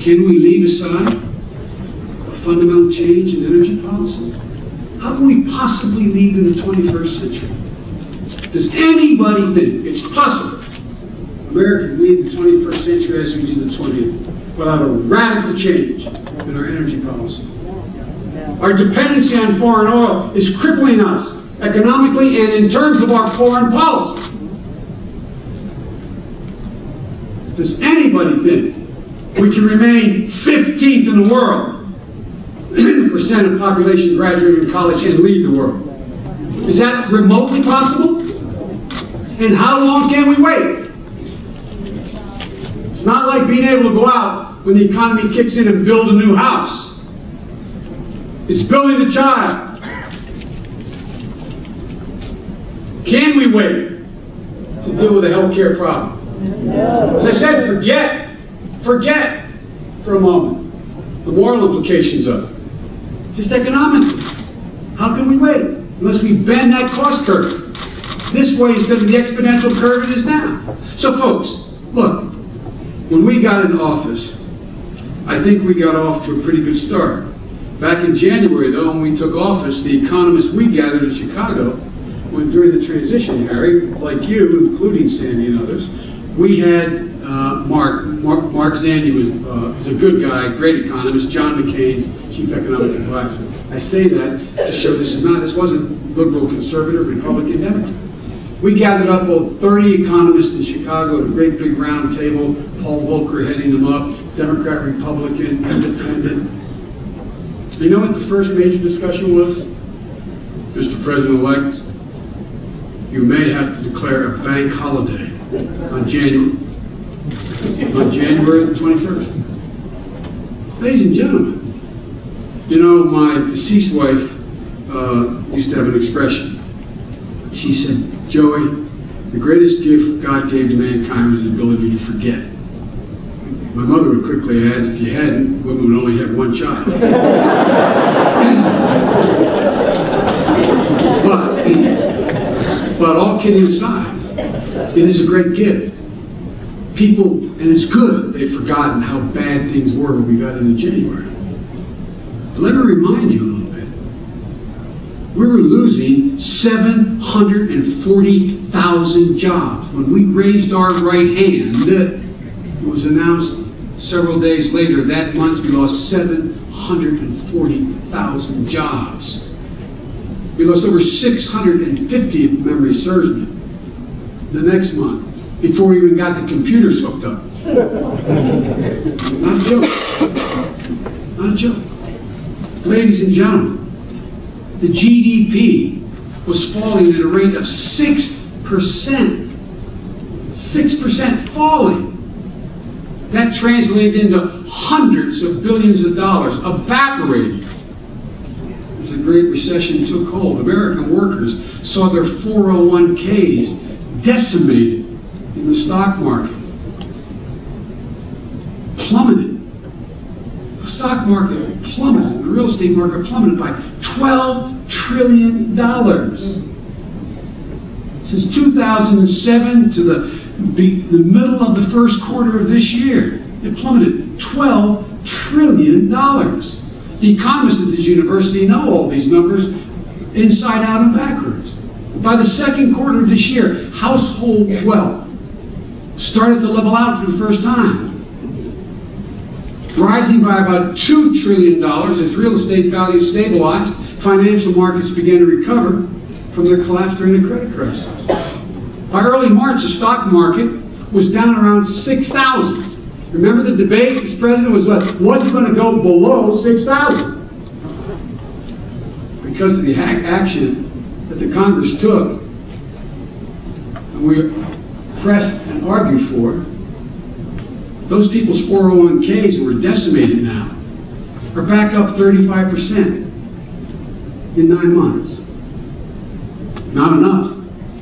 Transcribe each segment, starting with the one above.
Can we leave aside a fundamental change in energy policy? How can we possibly lead in the 21st century? Does anybody think it's possible America can lead the 21st century as we did the 20th without a radical change in our energy policy? Our dependency on foreign oil is crippling us economically and in terms of our foreign policy. Does anybody think we can remain 15th in the world in the percent of population graduating from college and lead the world? Is that remotely possible? And how long can we wait? It's not like being able to go out when the economy kicks in and build a new house. It's building a child. Can we wait to deal with a healthcare problem? As I said, forget for a moment the moral implications of it. Just economically. How can we wait? Unless we bend that cost curve this way instead of the exponential curve it is now. So folks, look, when we got in office, I think we got off to a pretty good start. Back in January, though, when we took office, the economists we gathered in Chicago, when during the transition, Harry, like you, including Sandy and others, we had Mark Zandi is a good guy, great economist, John McCain's chief economic advisor. I say that to show this wasn't liberal, conservative, Republican, Democrat. We gathered up about 30 economists in Chicago at a great big round table, Paul Volcker heading them up, Democrat, Republican, Independent. You know what the first major discussion was? Mr. President-elect, you may have to declare a bank holiday on January the 21st. Ladies and gentlemen, you know, my deceased wife used to have an expression. She said, Joey, the greatest gift God gave to mankind was the ability to forget. My mother would quickly add, if you hadn't, women would only have one child. But all kidding aside, it is a great gift. People, and it's good, they've forgotten how bad things were when we got into January. But let me remind you a little bit. We were losing 740,000 jobs. When we raised our right hand, it was announced several days later that month we lost 740,000 jobs. We lost over 650, if memory serves me, the next month, before we even got the computers hooked up. Not a joke. Not a joke. Ladies and gentlemen, the GDP was falling at a rate of 6%. 6% falling. That translated into hundreds of billions of dollars evaporating. As the Great Recession took hold, American workers saw their 401ks decimated in the stock market. Plummeted. The stock market plummeted. The real estate market plummeted by $12 trillion. Since 2007 to the middle of the first quarter of this year, it plummeted $12 trillion. The economists at this university know all these numbers inside out and backwards. By the second quarter of this year, household wealth started to level out for the first time, rising by about $2 trillion as real estate values stabilized, financial markets began to recover from their collapse during the credit crisis. By early March, the stock market was down around 6,000. Remember the debate? This president was it going to go below 6,000? Because of the action that the Congress took, and we pressed and argued for, those people's 401ks who were decimated now are back up 35% in 9 months. Not enough.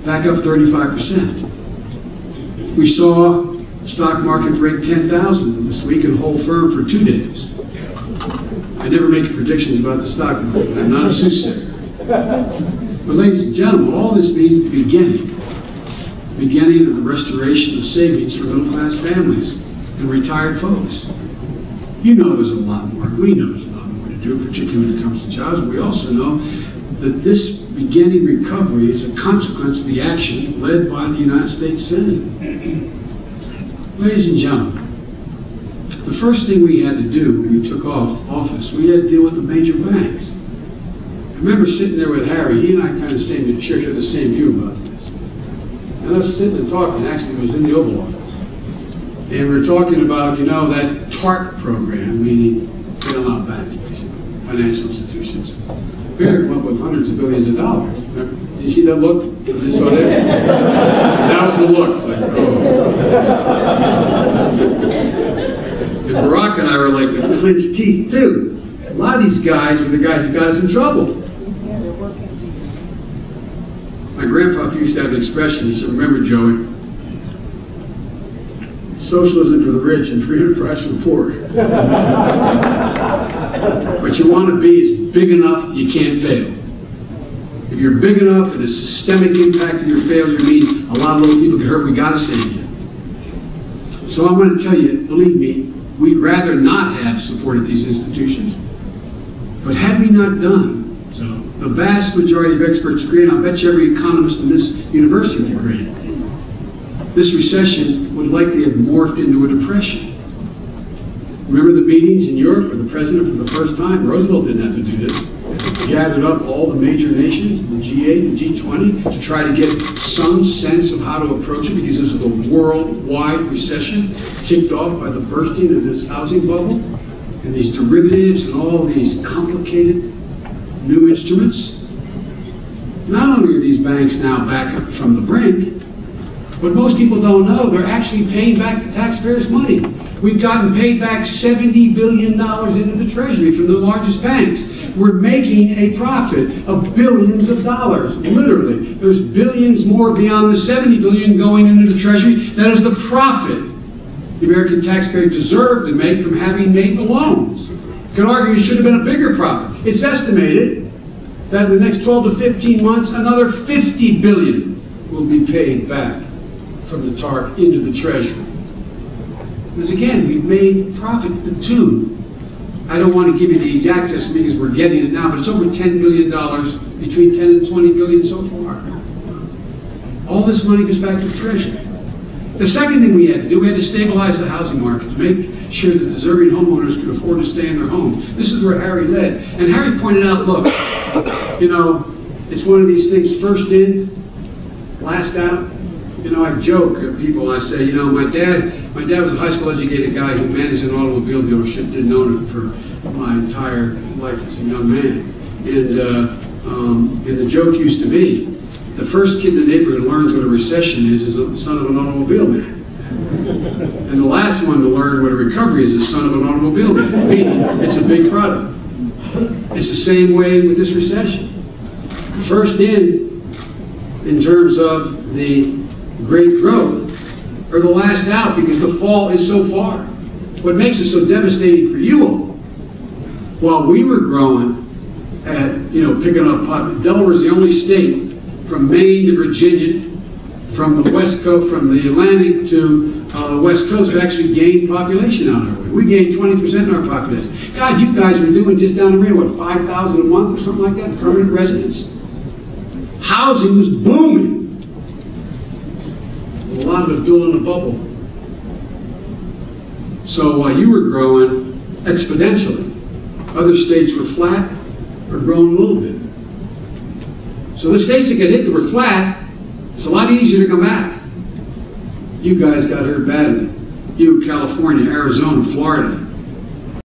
Back up 35%. We saw the stock market break 10,000 this week and hold firm for 2 days. I never make predictions about the stock market. I'm not a soothsayer. But ladies and gentlemen, all this means the beginning of the restoration of savings for middle-class families and retired folks. You know there's a lot more. We know there's a lot more to do, particularly when it comes to jobs. We also know that this beginning recovery is a consequence of the action led by the United States Senate. Ladies and gentlemen, the first thing we had to do when we took office, we had to deal with the major banks. I remember sitting there with Harry. He and I kind of shared the same view about this. And us sitting and talking, actually, it was in the Oval Office. And we were talking about, you know, that TARP program, meaning bailout banks, financial institutions. We had to come up with hundreds of billions of dollars. Remember? Did you see that look? You saw that? That was the look. Like, oh. And Barack and I were like with clenched teeth, too. A lot of these guys were the guys that got us in trouble. My grandpa used to have an expression. He said, remember, Joey, socialism for the rich and free enterprise for the poor. What you want to be is big enough you can't fail. If you're big enough and the systemic impact of your failure means a lot of little people get hurt, we got to save you. So I'm going to tell you, believe me, we'd rather not have supported these institutions. But had we not done so, the vast majority of experts agree, and I'll bet you every economist in this university would agree, this recession would likely have morphed into a depression. Remember the meetings in Europe where the president, for the first time, Roosevelt didn't have to do this, gathered up all the major nations, the G8, the G20, to try to get some sense of how to approach it, because this is a worldwide recession ticked off by the bursting of this housing bubble and these derivatives and all these complicated new instruments. Not only are these banks now back up from the brink, but most people don't know they're actually paying back the taxpayers' money. We've gotten paid back $70 billion into the Treasury from the largest banks. We're making a profit of billions of dollars, literally. There's billions more beyond the $70 billion going into the Treasury. That is the profit the American taxpayer deserved to make from having made the loans. You can argue it should have been a bigger profit. It's estimated that in the next 12 to 15 months, another $50 billion will be paid back from the TARP into the Treasury. Because again, we've made profit to the tune. I don't want to give you the exact estimate because we're getting it now, but it's over $10 billion, between 10 and 20 billion so far. All this money goes back to the Treasury. The second thing we had to do, we had to stabilize the housing market to make sure that deserving homeowners could afford to stay in their homes. This is where Harry led. And Harry pointed out, look, you know, it's one of these things, first in, last out. You know, I joke at people, I say, you know, my dad was a high school educated guy who managed an automobile dealership, didn't own it for my entire life as a young man. And the joke used to be, the first kid in the neighborhood who learns what a recession is the son of an automobile man. And the last one to learn what a recovery is the son of an automobile man. Meaning, it's a big product. It's the same way with this recession. First in terms of the great growth, or the last out, because the fall is so far. What makes it so devastating for you all, while we were growing at, you know, picking up, Delaware is the only state from Maine to Virginia, from the West Coast, from the Atlantic to the West Coast, that actually gained population out our way. We gained 20% in our population. God, you guys were doing just down the Reno, what, 5,000 a month or something like that, permanent residents? Housing was booming. A lot of it built in a bubble. So while you were growing exponentially, other states were flat or growing a little bit. So the states that get hit that were flat, it's a lot easier to come back. You guys got hurt badly. You, California, Arizona, Florida,